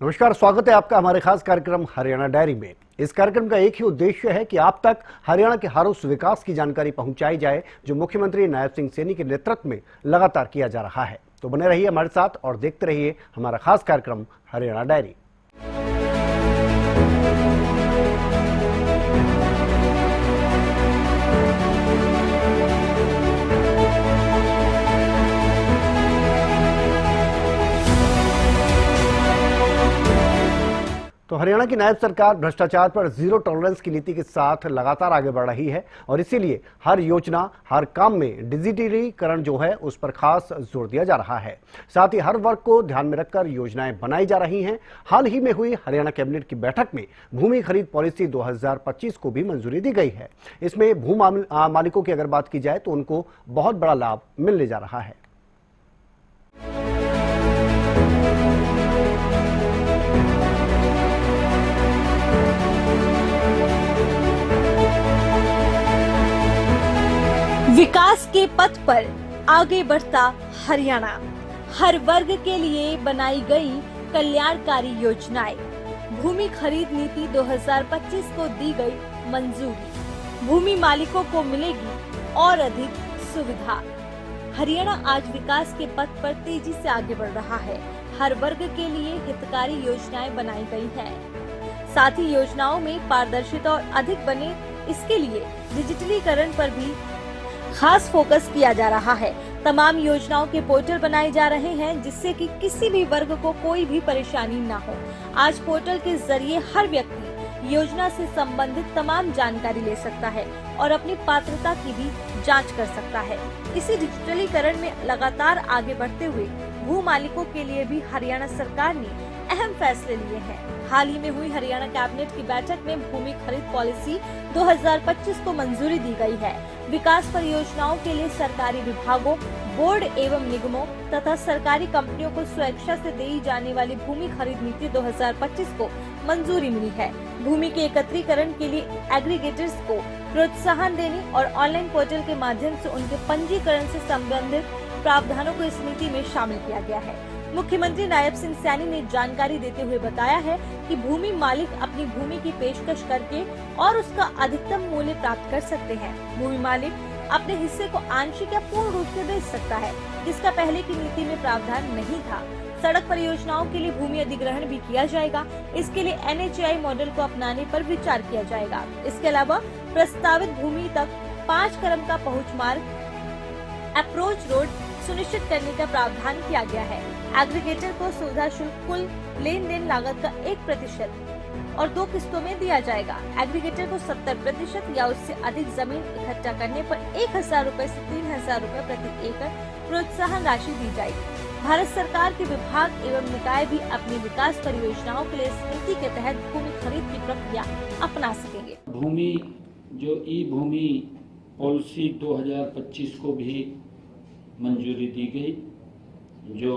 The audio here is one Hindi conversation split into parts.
नमस्कार, स्वागत है आपका हमारे खास कार्यक्रम हरियाणा डायरी में। इस कार्यक्रम का एक ही उद्देश्य है कि आप तक हरियाणा के हर उस विकास की जानकारी पहुंचाई जाए जो मुख्यमंत्री नायब सिंह सैनी के नेतृत्व में लगातार किया जा रहा है। तो बने रहिए हमारे साथ और देखते रहिए हमारा खास कार्यक्रम हरियाणा डायरी। तो हरियाणा की नायब सरकार भ्रष्टाचार पर जीरो टॉलरेंस की नीति के साथ लगातार आगे बढ़ रही है और इसीलिए हर योजना, हर काम में डिजिटलीकरण जो है उस पर खास जोर दिया जा रहा है। साथ ही हर वर्ग को ध्यान में रखकर योजनाएं बनाई जा रही हैं। हाल ही में हुई हरियाणा कैबिनेट की बैठक में भूमि खरीद पॉलिसी 2025 को भी मंजूरी दी गई है। इसमें भू मालिकों की अगर बात की जाए तो उनको बहुत बड़ा लाभ मिलने जा रहा है। विकास के पथ पर आगे बढ़ता हरियाणा, हर वर्ग के लिए बनाई गई कल्याणकारी योजनाएं। भूमि खरीद नीति 2025 को दी गई मंजूरी, भूमि मालिकों को मिलेगी और अधिक सुविधा। हरियाणा आज विकास के पथ पर तेजी से आगे बढ़ रहा है। हर वर्ग के लिए हितकारी योजनाएं बनाई गई हैं। साथ ही योजनाओं में पारदर्शिता और अधिक बने, इसके लिए डिजिटलीकरण पर भी खास फोकस किया जा रहा है। तमाम योजनाओं के पोर्टल बनाए जा रहे हैं जिससे कि किसी भी वर्ग को कोई भी परेशानी न हो। आज पोर्टल के जरिए हर व्यक्ति योजना से संबंधित तमाम जानकारी ले सकता है और अपनी पात्रता की भी जांच कर सकता है। इसी डिजिटलीकरण में लगातार आगे बढ़ते हुए भू मालिकों के लिए भी हरियाणा सरकार ने अहम फैसले लिए हैं। हाल ही में हुई हरियाणा कैबिनेट की बैठक में भूमि खरीद पॉलिसी 2025 को मंजूरी दी गई है। विकास परियोजनाओं के लिए सरकारी विभागों, बोर्ड एवं निगमों तथा सरकारी कंपनियों को स्वेच्छा से दी जाने वाली भूमि खरीद नीति 2025 को मंजूरी मिली है। भूमि के एकत्रीकरण के लिए एग्रीगेटर्स को प्रोत्साहन देने और ऑनलाइन पोर्टल के माध्यम से उनके पंजीकरण से संबंधित प्रावधानों को इस नीति में शामिल किया गया है। मुख्यमंत्री नायब सिंह सैनी ने जानकारी देते हुए बताया है कि भूमि मालिक अपनी भूमि की पेशकश करके और उसका अधिकतम मूल्य प्राप्त कर सकते हैं। भूमि मालिक अपने हिस्से को आंशिक या पूर्ण रूप से बेच सकता है, जिसका पहले की नीति में प्रावधान नहीं था। सड़क परियोजनाओं के लिए भूमि अधिग्रहण भी किया जाएगा। इसके लिए NHAI मॉडल को अपनाने पर विचार किया जाएगा। इसके अलावा प्रस्तावित भूमि तक 5 कदम का पहुँच मार्ग, अप्रोच रोड सुनिश्चित करने का प्रावधान किया गया है। एग्रीगेटर को सुविधा शुल्क कुल लेन देन लागत का 1% और 2 किस्तों में दिया जाएगा। एग्रीगेटर को 70% या उससे अधिक जमीन इकट्ठा करने पर 1000 रूपए से 3000 रूपए प्रति एकड़ प्रोत्साहन राशि दी जाएगी। भारत सरकार के विभाग एवं निकाय भी अपनी विकास परियोजनाओं के लिए इस नीति के तहत भूमि खरीद की प्रक्रिया अपना सकेंगे। भूमि जो ई भूमि पॉलिसी 2025 को भी मंजूरी दी गई। जो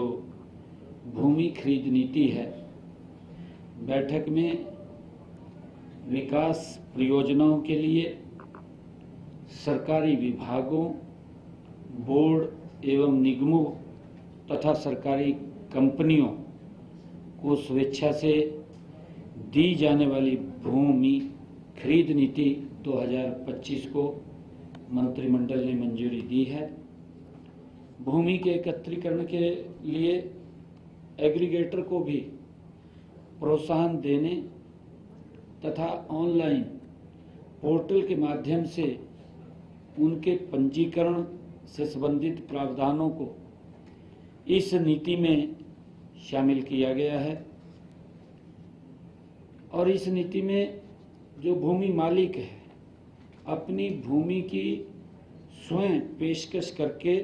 भूमि खरीद नीति है, बैठक में विकास परियोजनाओं के लिए सरकारी विभागों, बोर्ड एवं निगमों तथा सरकारी कंपनियों को स्वेच्छा से दी जाने वाली भूमि खरीद नीति 2025 को मंत्रिमंडल ने मंजूरी दी है। भूमि के एकत्रीकरण के लिए एग्रीगेटर को भी प्रोत्साहन देने तथा ऑनलाइन पोर्टल के माध्यम से उनके पंजीकरण से संबंधित प्रावधानों को इस नीति में शामिल किया गया है। और इस नीति में जो भूमि मालिक है अपनी भूमि की स्वयं पेशकश करके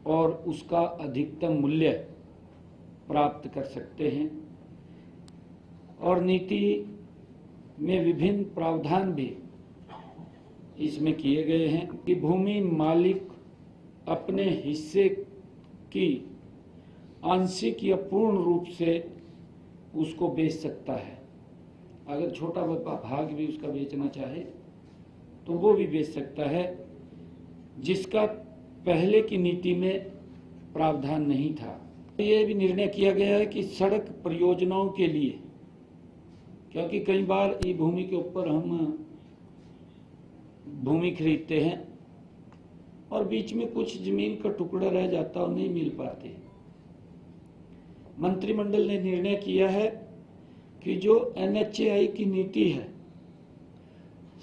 और उसका अधिकतम मूल्य प्राप्त कर सकते हैं। और नीति में विभिन्न प्रावधान भी इसमें किए गए हैं कि भूमि मालिक अपने हिस्से की आंशिक या पूर्ण रूप से उसको बेच सकता है। अगर छोटा भाग भी उसका बेचना चाहे तो वो भी बेच सकता है, जिसका पहले की नीति में प्रावधान नहीं था। ये भी निर्णय किया गया है कि सड़क परियोजनाओं के लिए, क्योंकि कई बार ई भूमि के ऊपर हम भूमि खरीदते हैं और बीच में कुछ जमीन का टुकड़ा रह जाता और नहीं मिल पाते। मंत्रिमंडल ने निर्णय किया है कि जो NHAI की नीति है,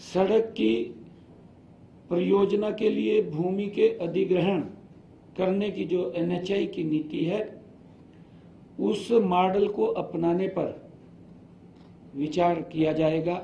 सड़क की परियोजना के लिए भूमि के अधिग्रहण करने की जो NHAI की नीति है, उस मॉडल को अपनाने पर विचार किया जाएगा।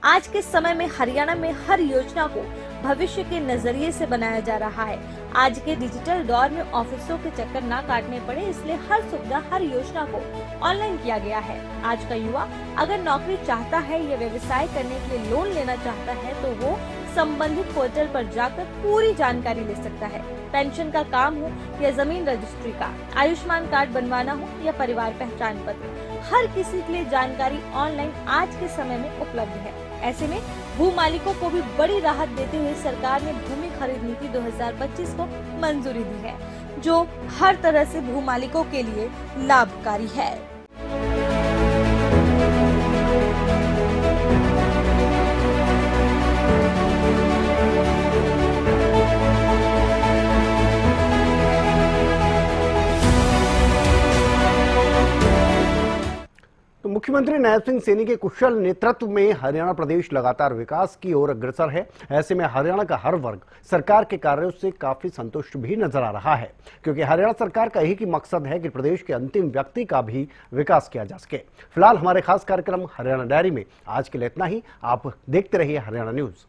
आज के समय में हरियाणा में हर योजना को भविष्य के नजरिए से बनाया जा रहा है। आज के डिजिटल दौर में ऑफिसों के चक्कर ना काटने पड़े, इसलिए हर सुविधा, हर योजना को ऑनलाइन किया गया है। आज का युवा अगर नौकरी चाहता है या व्यवसाय करने के लिए लोन लेना चाहता है तो वो संबंधित पोर्टल पर जाकर पूरी जानकारी ले सकता है। पेंशन का काम हो या जमीन रजिस्ट्री का, आयुष्मान कार्ड बनवाना हो या परिवार पहचान पत्र, हर किसी के लिए जानकारी ऑनलाइन आज के समय में उपलब्ध है। ऐसे में भू मालिकों को भी बड़ी राहत देते हुए सरकार ने भूमि खरीद नीति 2025 को मंजूरी दी है, जो हर तरह से भू मालिकों के लिए लाभकारी है। तो मुख्यमंत्री नायब सिंह सैनी के कुशल नेतृत्व में हरियाणा प्रदेश लगातार विकास की ओर अग्रसर है। ऐसे में हरियाणा का हर वर्ग सरकार के कार्यों से काफी संतुष्ट भी नजर आ रहा है, क्योंकि हरियाणा सरकार का एक ही मकसद है कि प्रदेश के अंतिम व्यक्ति का भी विकास किया जा सके। फिलहाल हमारे खास कार्यक्रम हरियाणा डायरी में आज के लिए इतना ही। आप देखते रहिए हरियाणा न्यूज।